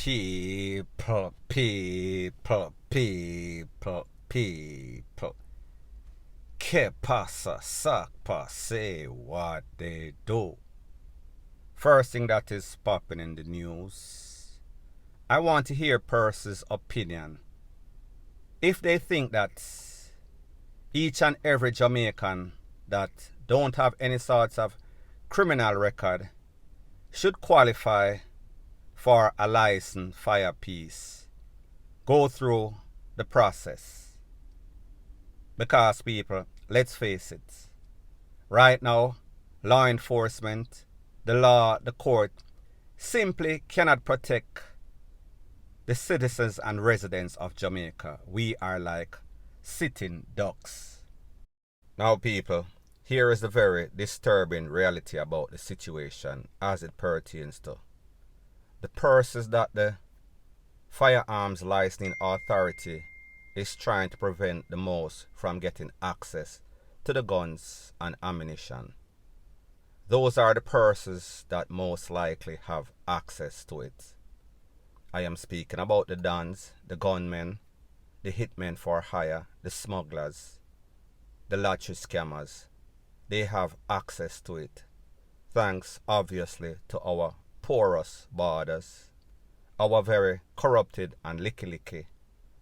People. Que pasa, sakpa, say what they do. First thing that is popping in the news. I want to hear Percy's opinion. If they think that each and every Jamaican that don't have any sorts of criminal record should qualify for a licensed fire piece, go through the process. Because people, let's face it, right now, law enforcement, the law, the court, simply cannot protect the citizens and residents of Jamaica. We are like sitting ducks. Now people, here is the very disturbing reality about the situation as it pertains to the purses that the Firearms Licensing Authority is trying to prevent the most from getting access to the guns and ammunition. Those are the purses that most likely have access to it. I am speaking about the dons, the gunmen, the hitmen for hire, the smugglers, the lottery scammers. They have access to it, thanks obviously to our porous borders, our very corrupted and licky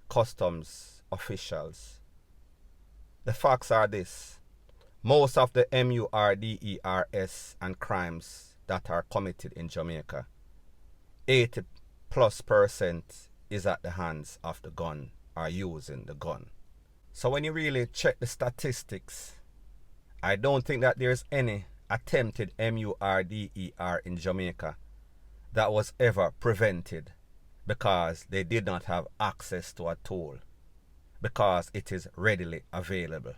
customs officials. The facts are this: most of the MURDERS and crimes that are committed in Jamaica, 80+% is at the hands of the gun or using the gun. So when you really check the statistics, I don't think that there's any attempted MURDER in Jamaica that was ever prevented because they did not have access to a tool, because it is readily available.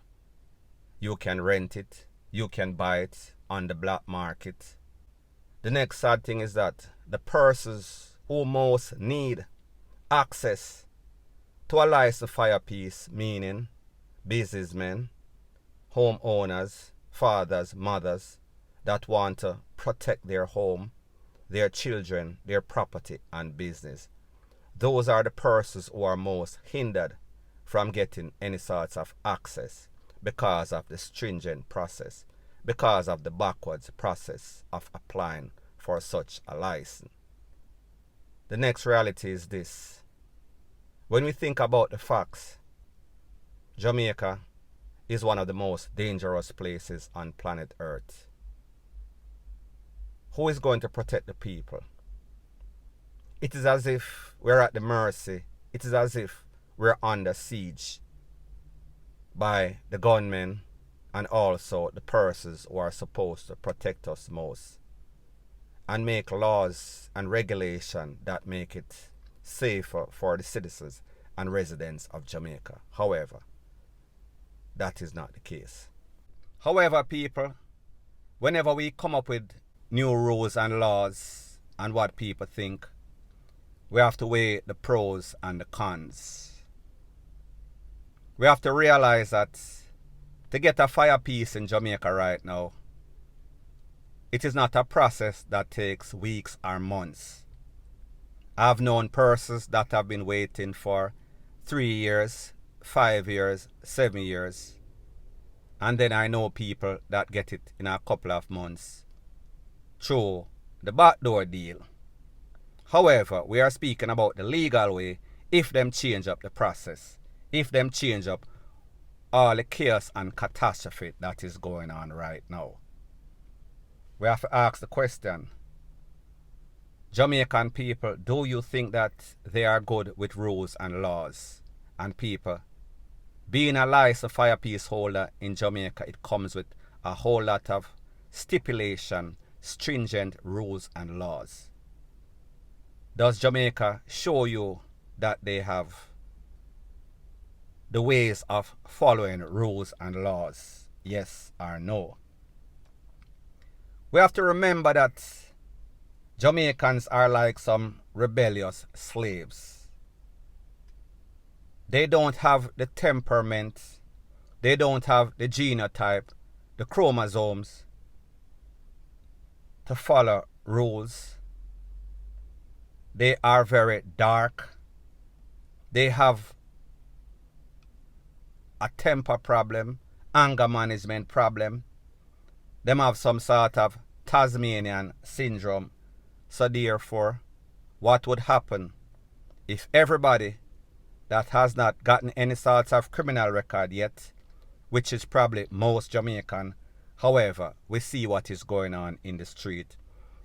You can rent it, you can buy it on the black market. The next sad thing is that the persons who most need access to a licensed fire piece, meaning businessmen, homeowners, fathers, mothers, that want to protect their home, their children, their property and business. Those are the persons who are most hindered from getting any sorts of access because of the stringent process, because of the backwards process of applying for such a license. The next reality is this: when we think about the facts, Jamaica is one of the most dangerous places on planet Earth. Who is going to protect the people? It is as if we're at the mercy. It is as if we're under siege by the gunmen and also the persons who are supposed to protect us most and make laws and regulation that make it safer for the citizens and residents of Jamaica. However, that is not the case. However, people, whenever we come up with new rules and laws and what people think, we have to weigh the pros and the cons. We have to realize that to get a fire piece in Jamaica right now, it is not a process that takes weeks or months. I've known persons that have been waiting for 3 years, 5 years, 7 years. And then I know people that get it in a couple of months through the backdoor deal. However, we are speaking about the legal way if them change up the process, if them change up all the chaos and catastrophe that is going on right now. We have to ask the question: Jamaican people, do you think that they are good with rules and laws? And people, being a licensed fire piece holder in Jamaica, it comes with a whole lot of stipulation, stringent rules and laws. Does Jamaica show you that they have the ways of following rules and laws? Yes or no? We have to remember that Jamaicans are like some rebellious slaves. They don't have the temperament, they don't have the genotype, the chromosomes to follow rules. they are very dark. They have a temper problem, anger management problem. Them have some sort of Tasmanian syndrome. So therefore, what would happen if everybody that has not gotten any sort of criminal record yet, which is probably most Jamaican, however, we see what is going on in the street.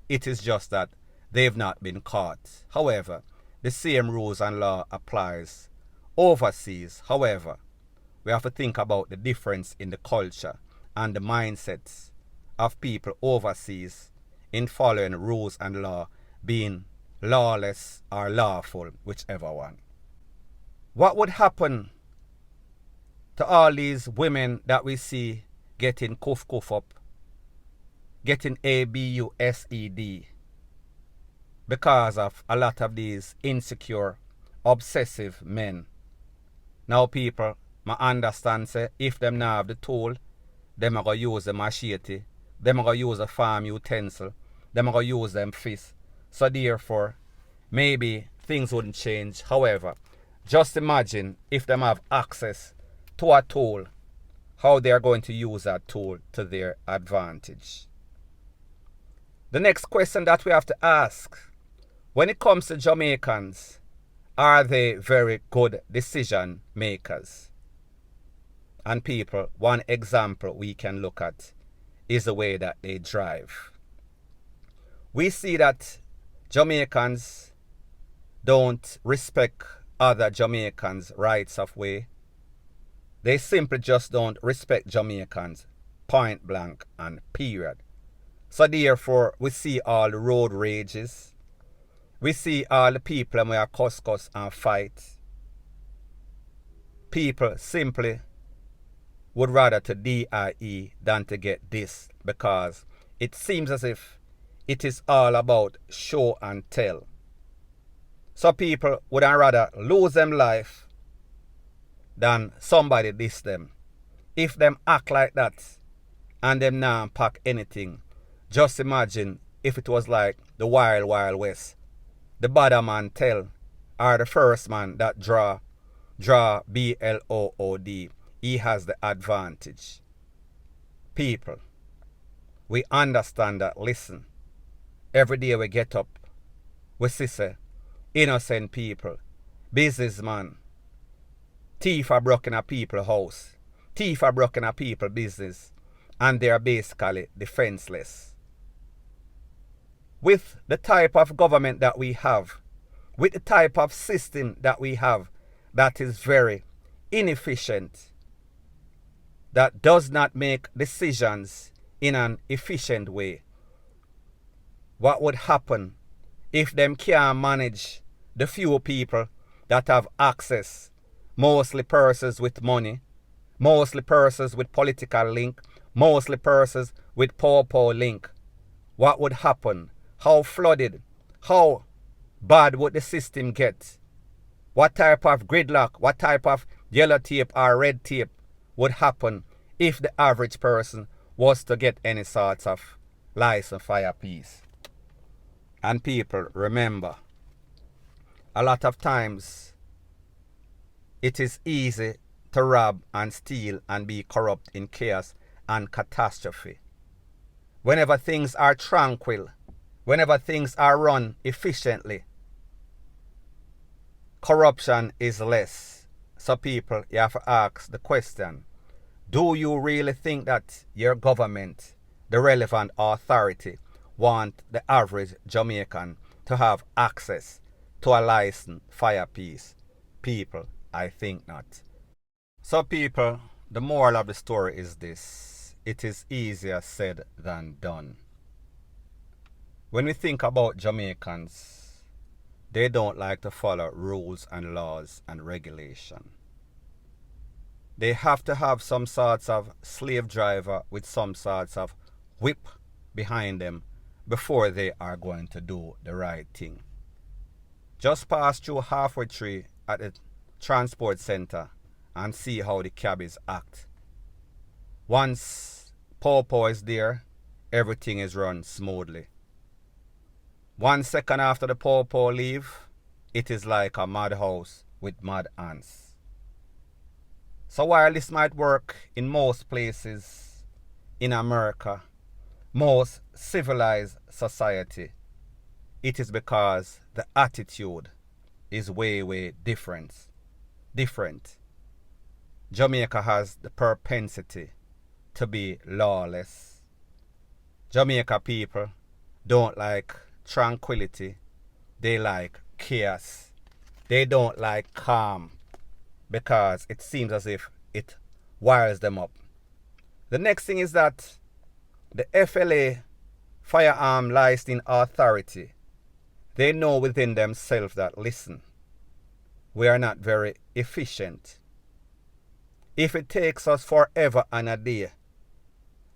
It is just that they've not been caught. However, the same rules and law applies overseas. However, we have to think about the difference in the culture and the mindsets of people overseas in following rules and law, being lawless or lawful, whichever one. What would happen to all these women that we see getting cuff up, getting ABUSED, because of a lot of these insecure, obsessive men? Now people, I understand say, if them not have the tool, them are going to use the machete, them are going to use a farm utensil, them are going to use them fists. So therefore, maybe things wouldn't change. However, just imagine if them have access to a tool, how they are going to use that tool to their advantage. The next question that we have to ask, when it comes to Jamaicans, are they very good decision makers? And people, one example we can look at is the way that they drive. We see that Jamaicans don't respect other Jamaicans' rights of way. They simply just don't respect Jamaicans, point blank and period. So therefore, we see all the road rages. We see all the people who are cuss and fight. People simply would rather to DIE than to get this, because it seems as if it is all about show and tell. So people would rather lose them life than somebody diss them. If them act like that and them not pack anything, just imagine if it was like the Wild Wild West. The bad man tell, or the first man that draw BLOOD, he has the advantage. People, we understand that, listen, every day we get up, we see say, innocent people, businessman, thief are broken a people's house, thief are broken a people's business, and they are basically defenseless. With the type of government that we have, with the type of system that we have, that is very inefficient, that does not make decisions in an efficient way, what would happen if them can't manage the few people that have access, mostly persons with money, mostly persons with political link, mostly persons with poor link? What would happen? How flooded, how bad would the system get? What type of gridlock, what type of yellow tape or red tape would happen if the average person was to get any sort of license for a piece? And people, remember, a lot of times it is easy to rob and steal and be corrupt in chaos and catastrophe. Whenever things are tranquil, whenever things are run efficiently, corruption is less. So people, you have to ask the question, do you really think that your government, the relevant authority, want the average Jamaican to have access to a licensed fire piece? People, I think not. So people, the moral of the story is this: it is easier said than done. When we think about Jamaicans, they don't like to follow rules and laws and regulation. They have to have some sorts of slave driver with some sorts of whip behind them before they are going to do the right thing. Just pass through halfway tree at the transport center and see how the cabbies act. Once Popo is there, everything is run smoothly. 1 second after the popo leave, it is like a madhouse with mad ants. So while this might work in most places in America, most civilized society, it is because the attitude is way different. Jamaica has the propensity to be lawless. Jamaica people don't like tranquility. They like chaos. They don't like calm because it seems as if it wires them up. The next thing is that the FLA Firearm Licensing Authority, they know within themselves that, listen, we are not very efficient. If it takes us forever and a day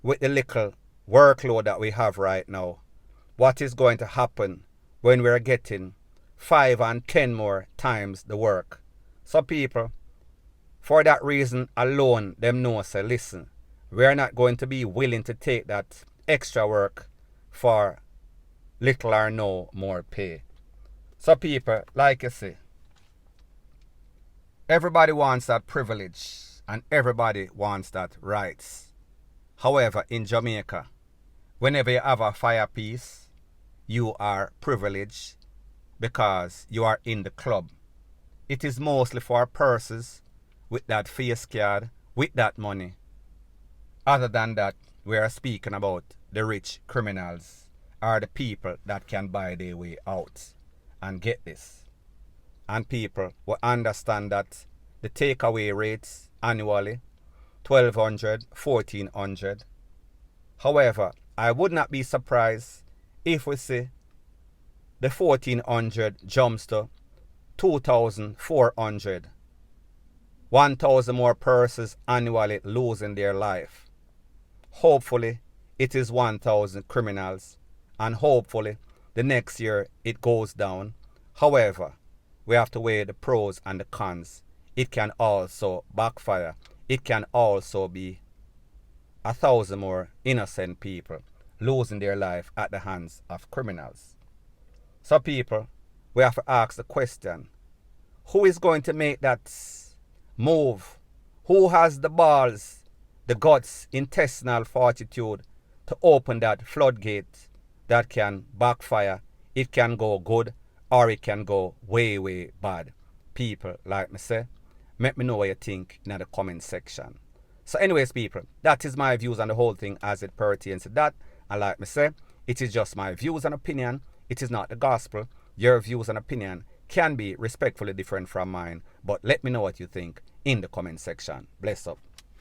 with the little workload that we have right now, what is going to happen when we're getting 5 and 10 more times the work? So people, for that reason alone, them know, say, listen, we're not going to be willing to take that extra work for little or no more pay. So people, like you say, everybody wants that privilege and everybody wants that rights. However, in Jamaica, whenever you have a fire piece, you are privileged because you are in the club. It is mostly for persons with that face card, with that money. Other than that, we are speaking about the rich criminals or the people that can buy their way out. And get this. And people will understand that the takeaway rates annually, $1,200, $1,400. However, I would not be surprised if we see the $1,400 jumps to $2,400. 1,000 more persons annually losing their life. Hopefully, it is 1,000 criminals, and hopefully, the next year it goes down. However, we have to weigh the pros and the cons. It can also backfire. It can also be 1,000 more innocent people losing their life at the hands of criminals. So people, we have to ask the question, who is going to make that move? Who has the balls, the guts, intestinal fortitude to open that floodgate that can backfire? It can go good or it can go way bad. People, like me say, let me know what you think in the comment section. So anyways, people, that is my views on the whole thing as it pertains to that. And like me say, it is just my views and opinion. It is not the gospel. Your views and opinion can be respectfully different from mine. But let me know what you think in the comment section. Bless up.